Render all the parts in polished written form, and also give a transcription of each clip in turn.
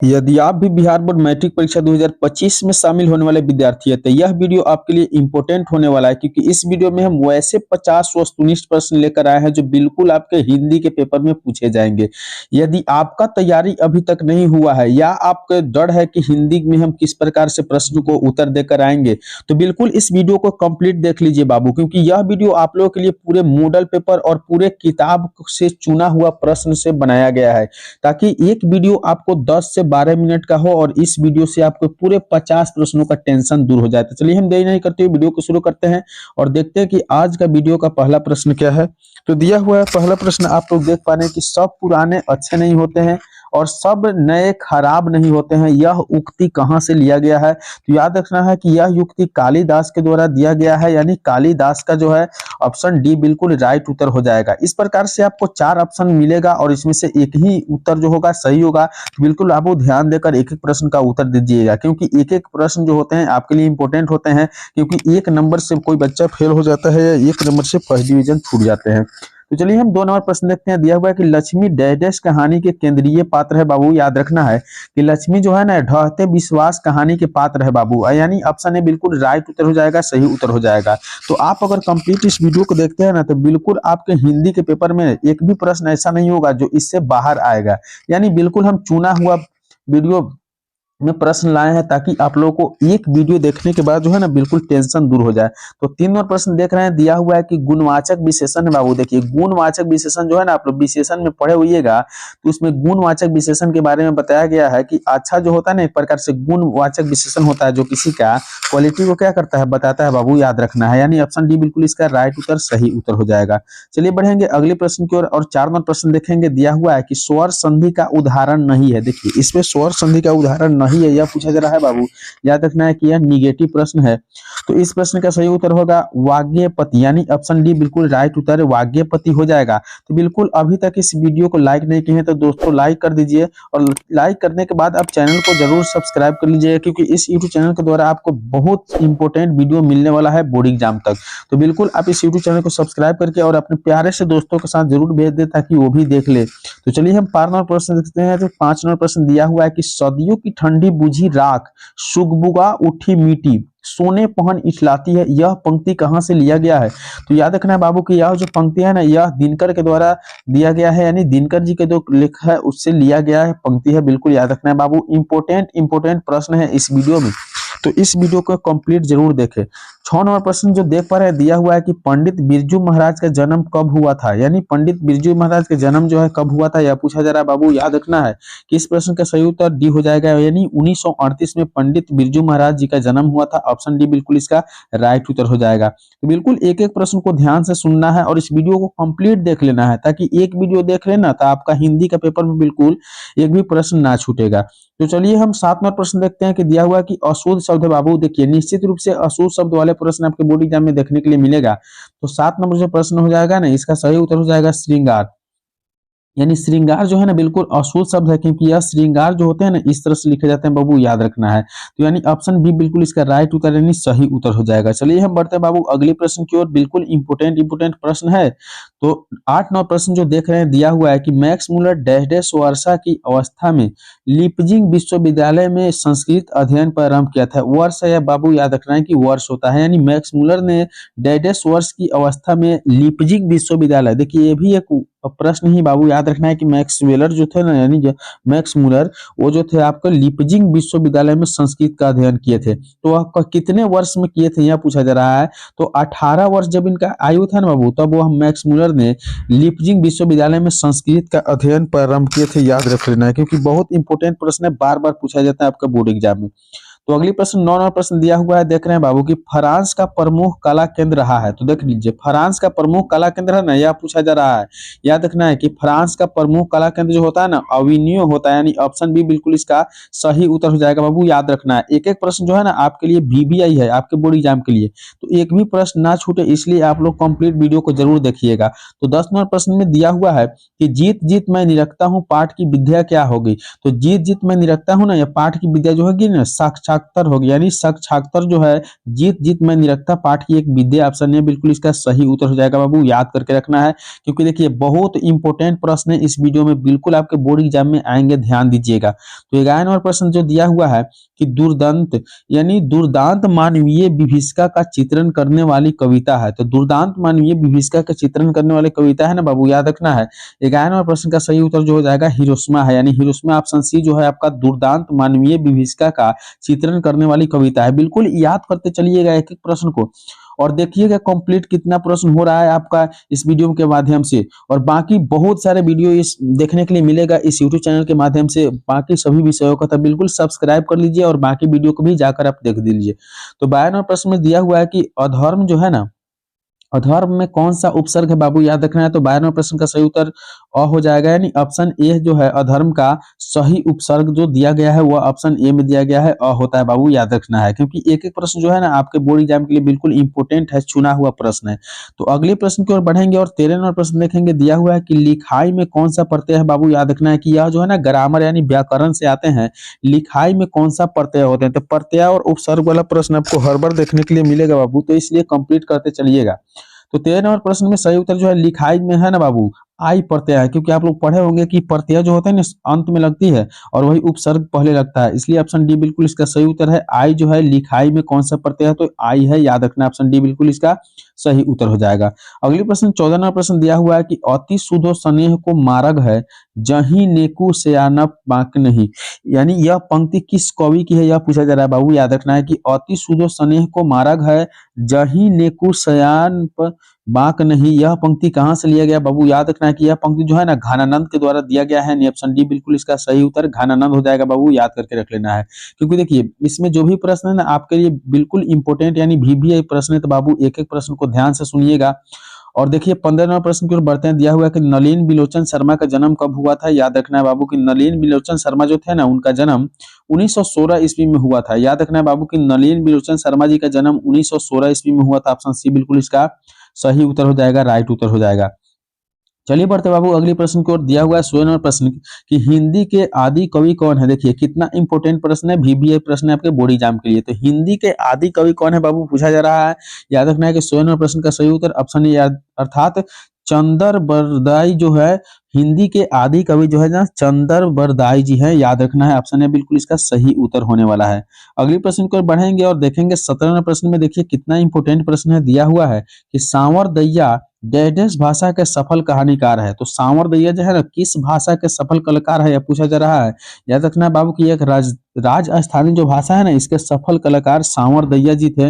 यदि आप भी बिहार बोर्ड मैट्रिक परीक्षा 2025 में शामिल होने वाले विद्यार्थी हैं तो यह वीडियो आपके लिए इंपॉर्टेंट होने वाला है, क्योंकि इस वीडियो में हम वैसे 50 वस्तुनिष्ठ प्रश्न लेकर आए हैं जो बिल्कुल आपके हिंदी के पेपर में पूछे जाएंगे। यदि आपका तैयारी अभी तक नहीं हुआ है या आपको डर है कि हिंदी में हम किस प्रकार से प्रश्न को उत्तर देकर आएंगे, तो बिल्कुल इस वीडियो को कंप्लीट देख लीजिए बाबू, क्योंकि यह वीडियो आप लोगों के लिए पूरे मॉडल पेपर और पूरे किताब से चुना हुआ प्रश्न से बनाया गया है, ताकि एक वीडियो आपको 10 से 12 मिनट का हो और इस वीडियो से आपको पूरे 50 प्रश्नों का टेंशन दूर हो जाए। तो चलिए हम देरी नहीं करते हुए वीडियो को शुरू करते हैं और देखते हैं कि आज का वीडियो का पहला प्रश्न क्या है। तो दिया हुआ है पहला प्रश्न, आप लोग देख पा रहे हैं कि सब पुराने अच्छे नहीं होते हैं और सब नए खराब नहीं होते हैं। यह उक्ति कहाँ से लिया गया है? तो याद रखना है कि यह युक्ति कालिदास के द्वारा दिया गया है, यानी कालिदास का जो है ऑप्शन डी बिल्कुल राइट उत्तर हो जाएगा। इस प्रकार से आपको 4 ऑप्शन मिलेगा और इसमें से एक ही उत्तर जो होगा सही होगा। तो बिल्कुल आपको ध्यान देकर एक एक प्रश्न का उत्तर दीजिएगा, क्योंकि एक एक प्रश्न जो होते हैं आपके लिए इंपॉर्टेंट होते हैं, क्योंकि एक नंबर से कोई बच्चा फेल हो जाता है या एक नंबर से फर्स्ट डिवीजन छूट जाते हैं। तो चलिए हम 2 नंबर प्रश्न देखते हैं। दिया हुआ है कि लक्ष्मी डैश कहानी के केंद्रीय पात्र है बाबू। याद रखना है कि लक्ष्मी जो है ना ढहते विश्वास कहानी के पात्र है बाबू, यानी ऑप्शन ए बिल्कुल राइट उत्तर हो जाएगा, सही उत्तर हो जाएगा। तो आप अगर कंप्लीट इस वीडियो को देखते हैं ना तो बिल्कुल आपके हिंदी के पेपर में एक भी प्रश्न ऐसा नहीं होगा जो इससे बाहर आएगा, यानी बिल्कुल हम चुना हुआ वीडियो में प्रश्न लाए हैं ताकि आप लोगों को एक वीडियो देखने के बाद जो है ना बिल्कुल टेंशन दूर हो जाए। तो 3 नंबर प्रश्न देख रहे हैं। दिया हुआ है कि गुणवाचक विशेषण है बाबू। देखिए गुणवाचक विशेषण जो है ना, आप लोग विशेषण में पढ़े होइएगा तो उसमें गुणवाचक विशेषण के बारे में बताया गया है कि अच्छा जो होता है ना एक प्रकार से गुणवाचक विशेषण होता है जो किसी का क्वालिटी को क्या करता है, बताता है बाबू। याद रखना है, यानी ऑप्शन डी बिल्कुल इसका राइट उत्तर सही उत्तर हो जाएगा। चलिए बढ़ेंगे अगले प्रश्न की ओर और 4 नंबर प्रश्न देखेंगे। दिया हुआ है कि स्वर संधि का उदाहरण नहीं है। देखिए इसमें स्वर संधि का उदाहरण नहीं है यह पूछा जा रहा है बाबू। याद रखना है कि यह निगेटिव प्रश्न है। तो इस प्रश्न का सही उत्तर होगा वाग्यपति, यानी ऑप्शन डी बिल्कुल राइट उत्तर वाग्यपति हो जाएगा। तो बिल्कुल अभी तक इस वीडियो को लाइक नहीं किए हैं तो दोस्तों लाइक कर दीजिए और लाइक करने के बाद आप चैनल को जरूर सब्सक्राइब कर लीजिएगा, क्योंकि इस यूट्यूब चैनल के द्वारा आपको बहुत इंपॉर्टेंट वीडियो मिलने वाला है बोर्ड एग्जाम तक। तो बिल्कुल आप इस यूट्यूब चैनल को सब्सक्राइब करके और अपने प्यारे से दोस्तों के साथ जरूर भेज दे ताकि वो भी देख ले। तो चलिए हम 5 नंबर प्रश्न देखते हैं। तो 5 नंबर प्रश्न दिया हुआ है कि सदियों की ठंडी बुझी राख सुगबुगा उठी मिट्टी सोने पहन इठलाती है। यह पंक्ति कहां से लिया गया है? तो याद रखना है बाबू कि यह जो पंक्ति है ना यह दिनकर के द्वारा दिया गया है, यानी दिनकर जी के जो लिखा है उससे लिया गया है पंक्ति है। बिल्कुल याद रखना है बाबू, इंपोर्टेंट प्रश्न है इस वीडियो में, तो इस वीडियो को कंप्लीट जरूर देखें। 6 नंबर प्रश्न जो देख पा रहे हैं, दिया हुआ है कि पंडित बिरजू महाराज का जन्म कब हुआ था, यानी पंडित बिरजू महाराज का जन्म जो है कब हुआ था यह पूछा जा रहा है बाबू। याद रखना है कि इस प्रश्न का सही उत्तर डी हो जाएगा, यानी 1938 में पंडित बिरजू महाराज जी का जन्म हुआ था। ऑप्शन डी बिल्कुल इसका राइट उत्तर हो जाएगा। तो बिल्कुल एक एक प्रश्न को ध्यान से सुनना है और इस वीडियो को कंप्लीट देख लेना है, ताकि एक वीडियो देख लेना तो आपका हिंदी का पेपर में बिल्कुल एक भी प्रश्न ना छूटेगा। तो चलिए हम 7 नंबर प्रश्न देखते हैं कि दिया हुआ है कि अशुद्ध शब्द है बाबू। देखिए निश्चित रूप से अशुद्ध शब्द वाले प्रश्न आपके बोर्ड एग्जाम में देखने के लिए मिलेगा। तो 7 नंबर जो प्रश्न हो जाएगा ना इसका सही उत्तर हो जाएगा श्रृंगार, यानी श्रृंगार जो है ना बिल्कुल अशुद्ध शब्द है, क्योंकि यह श्रृंगार जो होते हैं ना इस तरह से लिखे जाते हैं बाबू। याद रखना है, तो यानी ऑप्शन बी बिल्कुल इसका राइट उत्तर यानी सही उत्तर हो जाएगा। चलिए हम बढ़ते हैं बाबू अगले प्रश्न की ओर। बिल्कुल इंपोर्टेंट प्रश्न है। तो 8-9 प्रश्न जो देख रहे हैं, दिया हुआ है कि मैक्स मुलर डैश वर्षा की अवस्था में लीपजिंग विश्वविद्यालय में संस्कृत अध्ययन प्रारंभ किया था। वर्ष या बाबू याद रखना है कि वर्ष होता है, यानी मैक्स मुलर ने डैश वर्ष की अवस्था में लीपजिंग विश्वविद्यालय, देखिए ये भी एक प्रश्न ही बाबू। याद रखना है कि मैक्स वेलर जो थे ना, यानी मैक्स मुलर वो जो थे आपको लीपजिंग विश्वविद्यालय में संस्कृत का अध्ययन किए थे। तो वह कितने वर्ष में किए थे यह पूछा जा रहा है। तो 18 वर्ष जब इनका आयु था ना बाबू, तब वह मैक्स मुलर ने लीपजिंग विश्वविद्यालय में संस्कृत का अध्ययन प्रारंभ किए थे। याद रख लेना है, क्योंकि बहुत इंपॉर्टेंट प्रश्न है, बार बार पूछा जाता है आपका बोर्ड एग्जाम में। तो अगली प्रश्न 9 नंबर प्रश्न दिया हुआ है, देख रहे हैं बाबू कि फ्रांस का प्रमुख कला केंद्र रहा है। तो देख लीजिए फ्रांस का प्रमुख कला केंद्र है ना, यह पूछा जा रहा है। याद रखना है कि फ्रांस का प्रमुख कला केंद्र जो होता है ना अविनियो होता है, यानी ऑप्शन बी बिल्कुल इसका सही उत्तर हो जाएगा बाबू। याद रखना है एक एक प्रश्न जो है ना आपके लिए बीबीआई है, आपके बोर्ड एग्जाम के लिए, तो एक भी प्रश्न ना छूटे इसलिए आप लोग कंप्लीट वीडियो को जरूर देखिएगा। तो 10 नंबर प्रश्न में दिया हुआ है कि जीत जीत मैं निरखता हूँ पाठ की विद्या क्या होगी। तो जीत जीत मैं निरखता हूँ ना, यह पाठ की विद्या जो होगी ना साक्षात साक्षात्कार हो गया, यानी साक्षात्कार जो है जीत जीत में निरखता पाठ की एक विद्या, ऑप्शन ए बिल्कुल इसका सही उत्तर हो जाएगा बाबू, याद करके रखना है क्योंकि देखिए बहुत इंपॉर्टेंट प्रश्न है इस वीडियो में, बिल्कुल आपके बोर्ड एग्जाम में आएंगे, ध्यान दीजिएगा। तो 11 नंबर प्रश्न जो दिया हुआ है कि दुर्दांत यानी दुर्दांत मानवीय विभीषिका का चित्रण करने वाली कविता है। तो दुर्दांत मानवीय विभीषिका का चित्रण करने वाली कविता है ना बाबू, याद रखना है। 11 नंबर प्रश्न का सही उत्तर जो हो जाएगा हिरोशिमा है, यानी हिरोशिमा ऑप्शन सी जो है आपका दुर्दांत मानवीय विभीषिका का चित्रण करने वाली कविता है। बिल्कुल याद करते चलिएगा एक एक प्रश्न को और देखिएगा कंप्लीट कितना प्रश्न हो रहा है आपका इस वीडियो के माध्यम से। और बाकी बहुत सारे वीडियो इस देखने के लिए मिलेगा इस यूट्यूब चैनल के माध्यम से, बाकी सभी विषयों का, तो बिल्कुल सब्सक्राइब कर लीजिए और बाकी वीडियो को भी जाकर आप देख लीजिए। तो 12 नंबर प्रश्न में दिया हुआ है कि अधर्म जो है ना, अधर्म में कौन सा उपसर्ग है बाबू, याद रखना है। तो 12वें प्रश्न का सही उत्तर अ हो जाएगा, यानी ऑप्शन ए जो है अधर्म का सही उपसर्ग जो दिया गया है वह ऑप्शन ए में दिया गया है, अ होता है बाबू, याद रखना है क्योंकि एक एक प्रश्न जो है ना आपके बोर्ड एग्जाम के लिए बिल्कुल इंपॉर्टेंट है, चुना हुआ प्रश्न है। तो अगले प्रश्न की ओर बढ़ेंगे और 13 नंबर प्रश्न देखेंगे। दिया हुआ है कि लिखाई में कौन सा प्रत्यय है बाबू, याद रखना है कि यह जो है ना ग्रामर यानी व्याकरण से आते हैं, लिखाई में कौन सा प्रत्यय होते हैं। तो प्रत्यय और उपसर्ग वाला प्रश्न आपको हर बार देखने के लिए मिलेगा बाबू, तो इसलिए कंप्लीट करते चलिएगा। तो 13 नंबर प्रश्न में सही उत्तर जो है लिखाई में है ना बाबू आई प्रत्यय है, क्योंकि आप लोग पढ़े होंगे कि प्रत्यय जो होता है ना अंत में लगती है और वही उपसर्ग पहले लगता है, इसलिए ऑप्शन डी बिल्कुल इसका सही उत्तर है। आई जो है लिखाई में कौन सा प्रत्यय है, तो आई है, याद रखना ऑप्शन डी बिल्कुल इसका सही उत्तर हो जाएगा। अगली प्रश्न 14 नंबर प्रश्न दिया हुआ है कि अति सुधो स्नेह को मार्ग है जही नेकु सयानप बांक नहीं, यानी यह पंक्ति किस कवि की है यह पूछा जा रहा है बाबू, याद रखना है कि अति सुधो स्नेह को मार्ग है जही नेकु सयान बांक नहीं, यह पंक्ति कहां से लिया गया बाबू, याद रखना है कि यह पंक्ति जो है ना घनानंद के द्वारा दिया गया है, ऑप्शन डी बिल्कुल इसका सही उत्तर घनानंद हो जाएगा बाबू, याद करके रख लेना है। क्योंकि देखिए इसमें जो भी प्रश्न है ना आपके लिए बिल्कुल इंपॉर्टेंट यानी वीवीआई प्रश्न है, तो बाबू एक एक प्रश्न को ध्यान से सुनिएगा। और देखिए 15 नंबर प्रश्न की ओर बढ़ते हैं। दिया हुआ है कि नलिन बिलोचन शर्मा का जन्म कब हुआ था, याद रखना है बाबू कि नलिन बिलोचन शर्मा जो थे ना उनका जन्म 1916 ईस्वी में हुआ था, याद रखना है बाबू कि नलिन बिलोचन शर्मा जी का जन्म 1916 ईस्वी में हुआ था, ऑप्शन सी बिल्कुल इसका सही उत्तर हो जाएगा, राइट उत्तर हो जाएगा। चलिए बढ़ते बाबू अगले प्रश्न की ओर। दिया हुआ है 16 नंबर प्रश्न कि हिंदी के आदि कवि कौन है। देखिए कितना इंपॉर्टेंट प्रश्न है, वीवीआई प्रश्न है आपके बोर्ड एग्जाम के लिए। तो हिंदी के आदि कवि कौन है बाबू पूछा जा रहा है, याद रखना है कि 16 नंबर प्रश्न का सही उत्तर ऑप्शन ए अर्थात चंदर बरदाई जो है हिंदी के आदि कवि जो है ना चंदर बरदाई जी है, याद रखना है ऑप्शन ए बिल्कुल इसका सही उत्तर होने वाला है। अगले प्रश्न को बढ़ेंगे और देखेंगे 17 नंबर प्रश्न में। देखिए कितना इंपॉर्टेंट प्रश्न है, दिया हुआ है कि सांवर दैया डेडेस भाषा के सफल कहानीकार है। तो सांवर दैया जो है ना किस भाषा के सफल कलाकार है यह पूछा जा रहा है, याद रखना है बाबू की एक राजस्थानी जो भाषा है ना इसके सफल कलाकार सांवर दैया जी थे,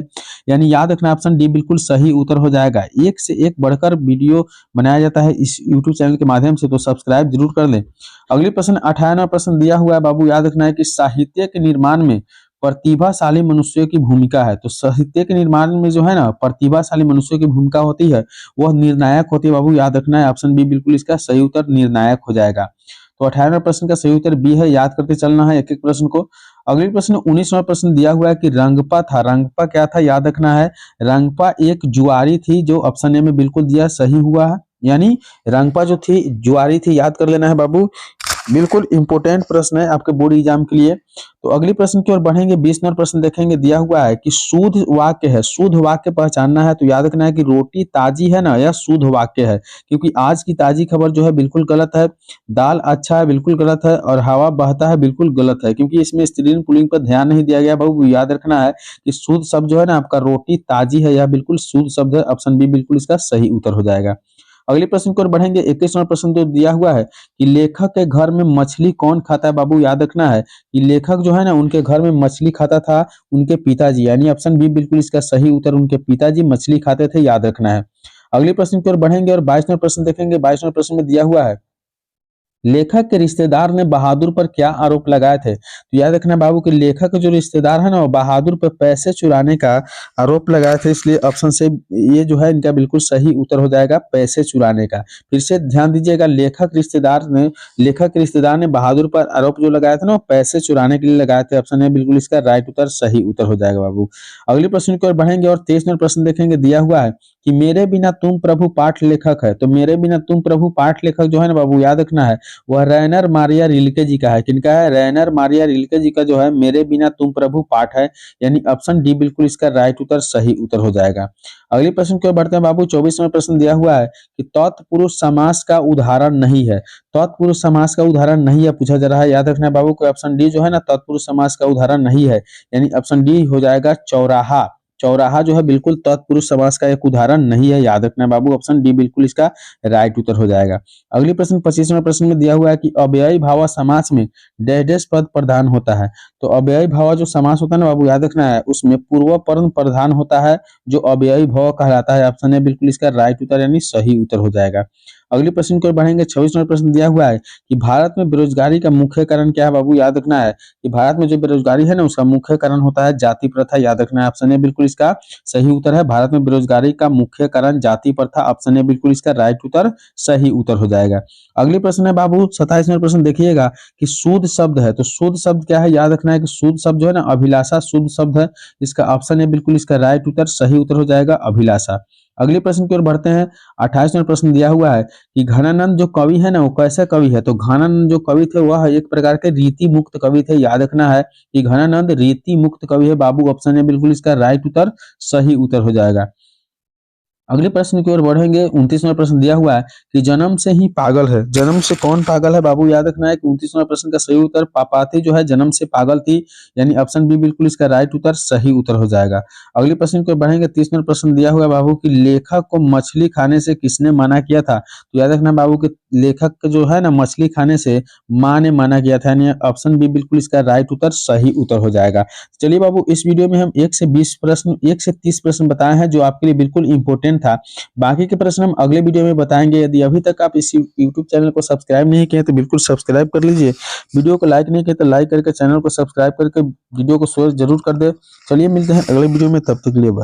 यानी याद रखना ऑप्शन डी बिल्कुल सही उत्तर हो जाएगा। एक से एक बढ़कर वीडियो बनाया जाता है इस यूट्यूब चैनल के माध्यम से, तो सब्सक्राइब जरूर कर लें। अगले प्रश्न 18वां प्रश्न दिया हुआ है बाबू, याद रखना है कि साहित्य के निर्माण में प्रतिभाशाली मनुष्यों की भूमिका है। तो साहित्य के निर्माण में जो है ना प्रतिभाशाली मनुष्यों की भूमिका होती है वह निर्णायक होती है बाबू, याद रखना है ऑप्शन बी बिल्कुल इसका सही उत्तर निर्णायक हो जाएगा। तो 18वें प्रश्न का सही उत्तर बी है, याद करते चलना है एक एक प्रश्न को। अगले प्रश्न 19वां प्रश्न दिया हुआ है कि रंगपा था, रंगपा क्या था, याद रखना है रंगपा एक जुआरी थी, जो ऑप्शन ए में बिल्कुल दिया सही हुआ है, यानी रंगपा जो थी जुआरी थी, याद कर लेना है बाबू, बिल्कुल इंपॉर्टेंट प्रश्न है आपके बोर्ड एग्जाम के लिए। तो अगले प्रश्न की ओर बढ़ेंगे। 20 नंबर प्रश्न देखेंगे। दिया हुआ है कि शुद्ध वाक्य है, शुद्ध वाक्य पहचानना है। तो याद रखना है कि रोटी ताजी है ना यह शुद्ध वाक्य है, क्योंकि आज की ताजी खबर जो है बिल्कुल गलत है, दाल अच्छा है बिल्कुल गलत है, और हवा बहता है बिल्कुल गलत है, क्योंकि इसमें स्त्रीलिंग पुल्लिंग पर ध्यान नहीं दिया गया बाबू, याद रखना है कि शुद्ध शब्द जो है ना आपका रोटी ताजी है, यह बिल्कुल शुद्ध शब्द है, ऑप्शन बी बिल्कुल इसका सही उत्तर हो जाएगा। अगले प्रश्न की ओर बढ़ेंगे। 21 नंबर प्रश्न तो दिया हुआ है कि लेखक के घर में मछली कौन खाता है बाबू, याद रखना है कि लेखक जो है ना उनके घर में मछली खाता था उनके पिताजी, यानी ऑप्शन बी बिल्कुल इसका सही उत्तर, उनके पिताजी मछली खाते थे, याद रखना है। अगले प्रश्न की ओर बढ़ेंगे और 22 नंबर प्रश्न देखेंगे। 22 नंबर प्रश्न में दिया हुआ है लेखक के रिश्तेदार ने बहादुर पर क्या आरोप लगाए थे। तो याद रखना बाबू कि लेखक के जो रिश्तेदार है ना वो बहादुर पर पैसे चुराने का आरोप लगाए थे, इसलिए ऑप्शन से ये जो है इनका बिल्कुल सही उत्तर हो जाएगा, पैसे चुराने का। फिर से ध्यान दीजिएगा, लेखक के रिश्तेदार ने बहादुर पर आरोप जो लगाया था ना वो पैसे चुराने के लिए लगाए थे, ऑप्शन है बिल्कुल इसका राइट उत्तर सही उत्तर हो जाएगा बाबू। अगले प्रश्न की ओर बढ़ेंगे और 23 नंबर प्रश्न देखेंगे। दिया हुआ है कि मेरे बिना तुम प्रभु पाठ लेखक है। तो मेरे बिना तुम प्रभु पाठ लेखक जो है ना बाबू, याद रखना है वह रैनर मारिया रिल्के जी का है। किनका है? रैनर मारिया रिल्के जी का जो है मेरे बिना तुम प्रभु पाठ है, यानी ऑप्शन डी बिल्कुल इसका राइट उत्तर सही उत्तर हो जाएगा। अगले प्रश्न की ओर बढ़ते हैं बाबू। 24वां प्रश्न दिया हुआ है कि तत्पुरुष समास का उदाहरण नहीं है। तत्पुरुष समास का उदाहरण नहीं है पूछा जा रहा है, याद रखना है बाबू को ऑप्शन डी जो है ना तत्पुरुष समास का उदाहरण नहीं है, यानी ऑप्शन डी हो जाएगा चौराहा। चौराहा जो है बिल्कुल तत्पुरुष समास का एक उदाहरण नहीं है, याद रखना है बाबू, ऑप्शन डी बिल्कुल इसका राइट उत्तर हो जाएगा। अगली प्रश्न 25वें प्रश्न में दिया हुआ है कि अव्ययी भाव समास में डैश डैश पद प्रधान होता है। तो अव्ययी भाव जो समास होता है ना बाबू, याद रखना है उसमें पूर्व पद प्रधान होता है जो अव्ययी भाव कहलाता है। ऑप्शन ए बिल्कुल इसका राइट उत्तर यानी सही उत्तर हो जाएगा। अगले प्रश्न की ओर बढ़ेंगे। 26वां प्रश्न दिया हुआ है कि भारत में बेरोजगारी का मुख्य कारण क्या है बाबू, याद रखना है कि भारत में जो बेरोजगारी है ना उसका मुख्य कारण होता है जाति प्रथा, याद रखना है ऑप्शन ए बिल्कुल इसका सही उत्तर है। भारत में बेरोजगारी का मुख्य कारण जाति प्रथा, ऑप्शन ए बिल्कुल इसका राइट उत्तर सही उत्तर हो जाएगा। अगले प्रश्न है बाबू 27वां प्रश्न देखिएगा कि शुद्ध शब्द है। तो शुद्ध शब्द क्या है, याद रखना है कि शुद्ध शब्द जो है ना अभिलाषा शुद्ध शब्द है, इसका ऑप्शन ए बिल्कुल इसका राइट उत्तर सही उत्तर हो जाएगा अभिलाषा। अगले प्रश्न की ओर बढ़ते हैं। 28वां प्रश्न दिया हुआ है कि घनानंद जो कवि है ना वो कैसे कवि है। तो घनानंद जो कवि थे वह एक प्रकार के रीति मुक्त कवि थे, याद रखना है कि घनानंद रीति मुक्त कवि है बाबू, ऑप्शन ए बिल्कुल इसका राइट उत्तर सही उत्तर हो जाएगा। अगले प्रश्न की ओर बढ़ेंगे। 29वां प्रश्न दिया हुआ है कि जन्म से ही पागल है। जन्म से कौन पागल है बाबू, याद रखना है कि 29वां प्रश्न का सही उत्तर पापाती जो है जन्म से पागल थी, यानी ऑप्शन बी बिल्कुल इसका राइट उत्तर सही उत्तर हो जाएगा। अगले प्रश्न की ओर बढ़ेंगे। 30वां प्रश्न दिया हुआ है बाबू कि लेखक को मछली खाने से किसने मना किया था। तो याद रखना बाबू कि लेखक जो है ना मछली खाने से माँ ने मना किया था, यानी ऑप्शन बी बिल्कुल इसका राइट उत्तर सही उत्तर हो जाएगा। चलिए बाबू, इस वीडियो में हम 1 से 20 प्रश्न 1 से 30 प्रश्न बताए हैं जो आपके लिए बिल्कुल इंपॉर्टेंट था। बाकी के प्रश्न हम अगले वीडियो में बताएंगे। यदि अभी तक आप इस YouTube चैनल को सब्सक्राइब नहीं किए तो बिल्कुल सब्सक्राइब कर लीजिए। वीडियो को लाइक नहीं किया तो लाइक करके चैनल को सब्सक्राइब करके वीडियो को शेयर जरूर कर दे। चलिए मिलते हैं अगले वीडियो में, तब तक के लिए बाय।